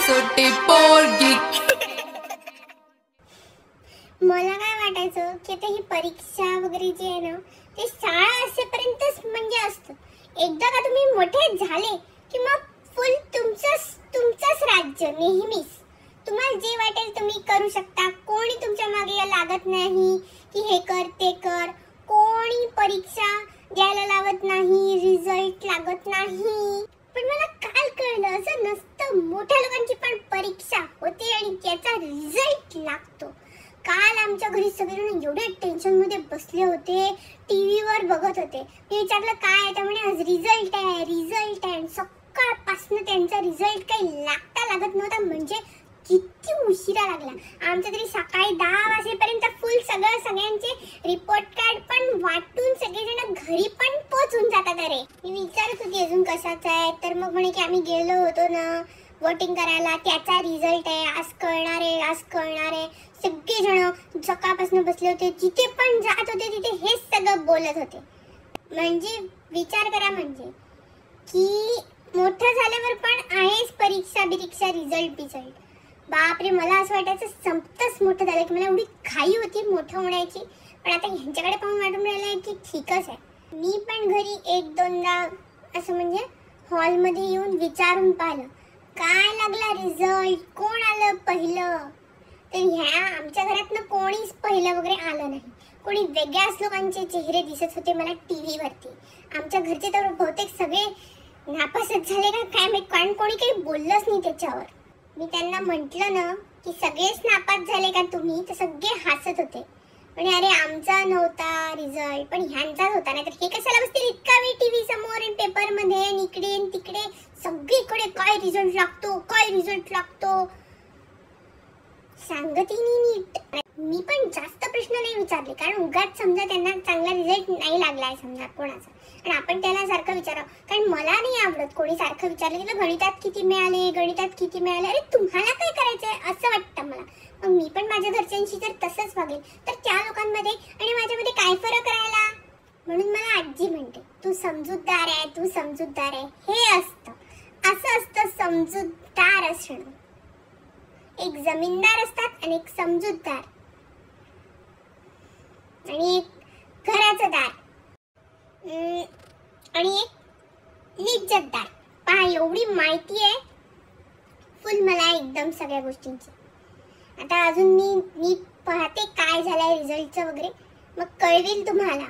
सुट्टी पोरगी। मला काय वाटायचं की आता ही परीक्षा वगैरे जी आहे ना ते शाळा असेपर्यंतच म्हणजे असतं। एकदा का तुम्ही मोठे झाले की मग फुल तुमचंच राज्य नेहमीच। तुम्हाला जे वाटेल तुम्ही करू शकता, कोणी तुमच्या मागे लागत नाही की हे कर ते कर, कोणी परीक्षा द्यायला लावत नाही, रिझल्ट लागत नाही। पण मला काल कळलं असं नसतं, मोठ्या लोकांची पण परीक्षा होते आणि त्याचा रिझल्ट लागतो। काल आमच्या घरी सगळेजण एवढे टेन्शन मध्ये बसले होते, टीव्हीवर बघत होते। मी विचारलं काय आहे, म्हणे आज रिझल्ट आहे। सकाळपासून त्यांचा रिझल्ट काही लागत नव्हता, म्हणजे किती उशिरा लागला। आमच्या तरी सकाळी 10 वाजेपर्यंत फुल सगळ्यांचे रिपोर्ट कार्ड पण वाटून सगळेजण घरी पण पोहोचून जातात। अरे मी विचारत होती अजून कशाचा आहे, तर मग म्हणे की आम्ही गेलो होतो ना वोटिंग करायला, त्याचा रिझल्ट आहे, आज कळणार आहे। सगळेजण सकाळपासून बसले होते, जिथे पण जात होते तिथे हेच सगळं बोलत होते। म्हणजे विचार करा, म्हणजे की मोठं झाल्यावर पण आहेच परीक्षा रिझल्ट। बापरे, मला असं वाटायचं संपतच मोठं झालं की मला एवढी घाई होती मोठं होण्याची, पण आता ह्यांच्याकडे पाहून वाटून राहिलं की ठीकच आहे। मी पण घरी 1-2दा असं म्हणजे हॉलमध्ये येऊन विचारून पाहिलं काय लागला रिझल्ट, कोण आलं पहिलं। तर ह्या आमच्या घरातनं कोणीच पहिलं वगैरे आलं नाही, कोणी वेगळ्याच लोकांचे चेहरे दिसत होते मला टीव्हीवरती। आमच्या घरचे तर बहुतेक सगळे नापासच झाले का काय माहित, कारण कोणी काही बोललंच नाही त्याच्यावर। मी त्यांना म्हटलं ना की सगळेच नापास झाले का तुम्ही, तर सगळे हसत होते, म्हणजे अरे आमचा नव्हता रिझल्ट पण ह्यांचाच होता, नाही तर हे कशाला बसतील इतका वेळ टीव्ही समोर आणि पेपर मध्ये आणि इकडे तिकडे सगळीकडे काय रिझल्ट लागतो सांगतही नीट। मी पण जास्त प्रश्न नाही विचारले, कारण उगाच समजा त्यांना चांगला रिझल्ट नाही लागलाय समजा कोणाचा, आणि आपण त्याला सारखं विचारावं, कारण मला नाही आवडत कोणी सारखं विचारलं की गणितात किती मिळाले, अरे तुम्हाला काय करायचंय असं वाटतं मला। मग मी पण माझ्या घरच्यांशी जर तसंच वागेल तर त्या लोकांमध्ये आणि माझ्यामध्ये काय फरक राहिला। म्हणून मला आजी म्हणते तू समजूतदार आहे, हे असं असतं समजूतदार असणं। एक जमीनदार असतात आणि एक समजूतदार आणि एक घराचं दार आणि एक लिज्जतदार। पहा एवढी माहिती आहे फुल मला एकदम सगळ्या गोष्टींची। आता अजून मी पाहते काय झालंय रिझल्टचं वगैरे, मग कळवेल तुम्हाला।